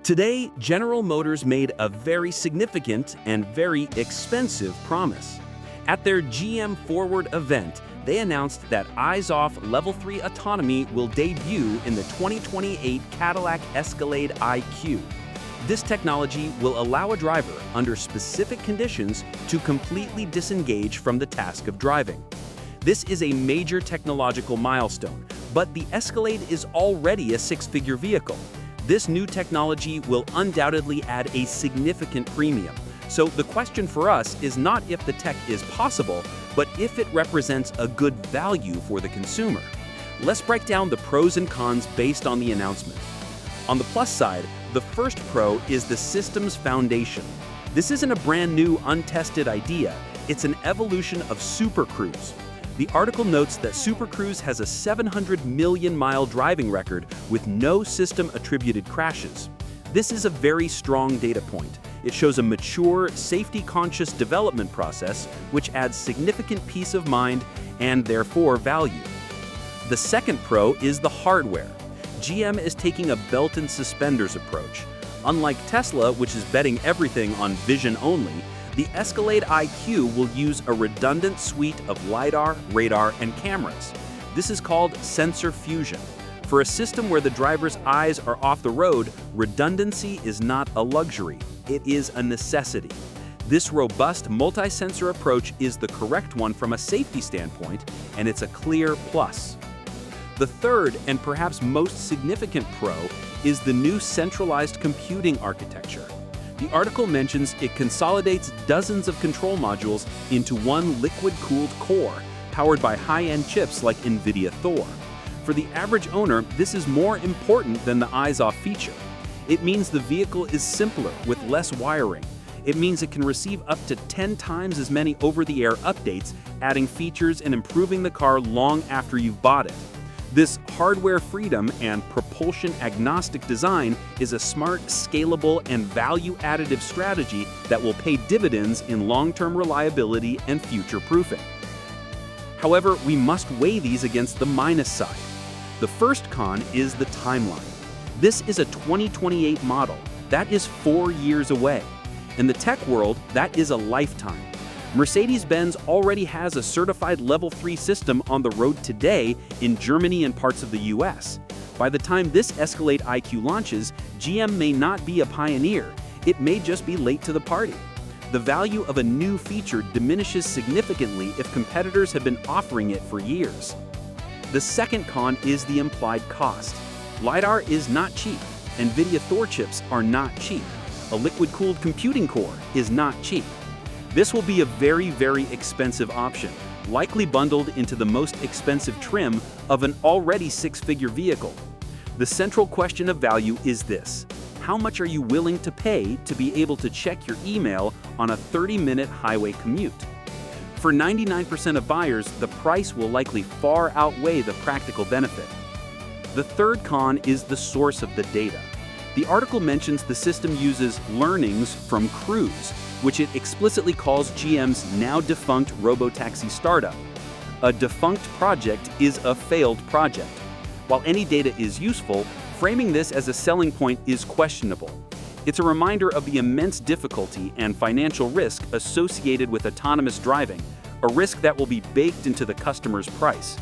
Today, General Motors made a very significant and very expensive promise. At their GM Forward event, they announced that eyes-off Level 3 autonomy will debut in the 2028 Cadillac Escalade IQ. This technology will allow a driver, under specific conditions, to completely disengage from the task of driving. This is a major technological milestone, but the Escalade is already a six-figure vehicle. This new technology will undoubtedly add a significant premium. So the question for us is not if the tech is possible, but if it represents a good value for the consumer. Let's break down the pros and cons based on the announcement. On the plus side, the first pro is the system's foundation. This isn't a brand new, untested idea. It's an evolution of Super Cruise. The article notes that Super Cruise has a 700 million mile driving record with no system-attributed crashes. This is a very strong data point. It shows a mature, safety-conscious development process which adds significant peace of mind and therefore value. The second pro is the hardware. GM is taking a belt and suspenders approach. Unlike Tesla, which is betting everything on vision only, the Escalade IQ will use a redundant suite of Lidar, radar, and cameras. This is called sensor fusion. For a system where the driver's eyes are off the road, redundancy is not a luxury, it is a necessity. This robust multi-sensor approach is the correct one from a safety standpoint, and it's a clear plus. The third and perhaps most significant pro is the new centralized computing architecture. The article mentions it consolidates dozens of control modules into one liquid-cooled core, powered by high-end chips like NVIDIA Thor. For the average owner, this is more important than the eyes-off feature. It means the vehicle is simpler with less wiring. It means it can receive up to 10 times as many over-the-air updates, adding features and improving the car long after you've bought it. This hardware freedom and propulsion-agnostic design is a smart, scalable, and value-additive strategy that will pay dividends in long-term reliability and future-proofing. However, we must weigh these against the minus side. The first con is the timeline. This is a 2028 model. That is 4 years away. In the tech world, that is a lifetime. Mercedes-Benz already has a certified Level 3 system on the road today in Germany and parts of the US. By the time this Escalade IQ launches, GM may not be a pioneer. It may just be late to the party. The value of a new feature diminishes significantly if competitors have been offering it for years. The second con is the implied cost. Lidar is not cheap. NVIDIA Thor chips are not cheap. A liquid-cooled computing core is not cheap. This will be a very, very expensive option, likely bundled into the most expensive trim of an already six-figure vehicle. The central question of value is this: how much are you willing to pay to be able to check your email on a 30-minute highway commute? For 99% of buyers, the price will likely far outweigh the practical benefit. The third con is the source of the data. The article mentions the system uses learnings from Cruise, which it explicitly calls GM's now-defunct robotaxi startup. A defunct project is a failed project. While any data is useful, framing this as a selling point is questionable. It's a reminder of the immense difficulty and financial risk associated with autonomous driving, a risk that will be baked into the customer's price.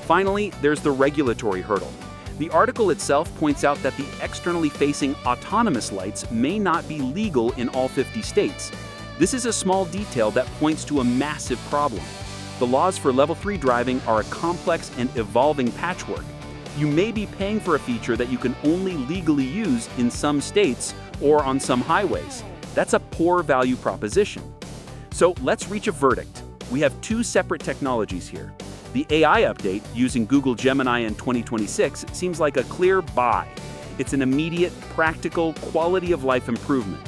Finally, there's the regulatory hurdle. The article itself points out that the externally facing autonomous lights may not be legal in all 50 states. This is a small detail that points to a massive problem. The laws for Level 3 driving are a complex and evolving patchwork. You may be paying for a feature that you can only legally use in some states or on some highways. That's a poor value proposition. So let's reach a verdict. We have two separate technologies here. The AI update, using Google Gemini in 2026, seems like a clear buy. It's an immediate, practical, quality-of-life improvement.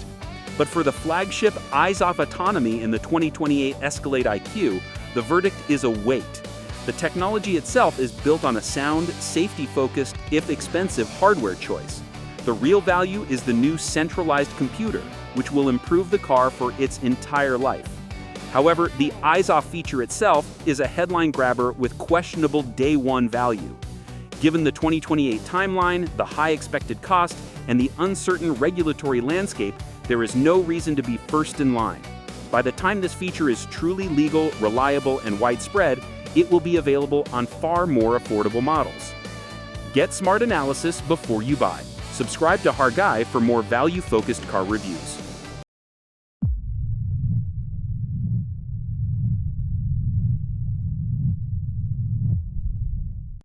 But for the flagship eyes-off autonomy in the 2028 Escalade IQ, the verdict is a wait. The technology itself is built on a sound, safety-focused, if expensive, hardware choice. The real value is the new centralized computer, which will improve the car for its entire life. However, the eyes-off feature itself is a headline grabber with questionable day-one value. Given the 2028 timeline, the high expected cost, and the uncertain regulatory landscape, there is no reason to be first in line. By the time this feature is truly legal, reliable, and widespread, it will be available on far more affordable models. Get smart analysis before you buy. Subscribe to Hargai for more value-focused car reviews.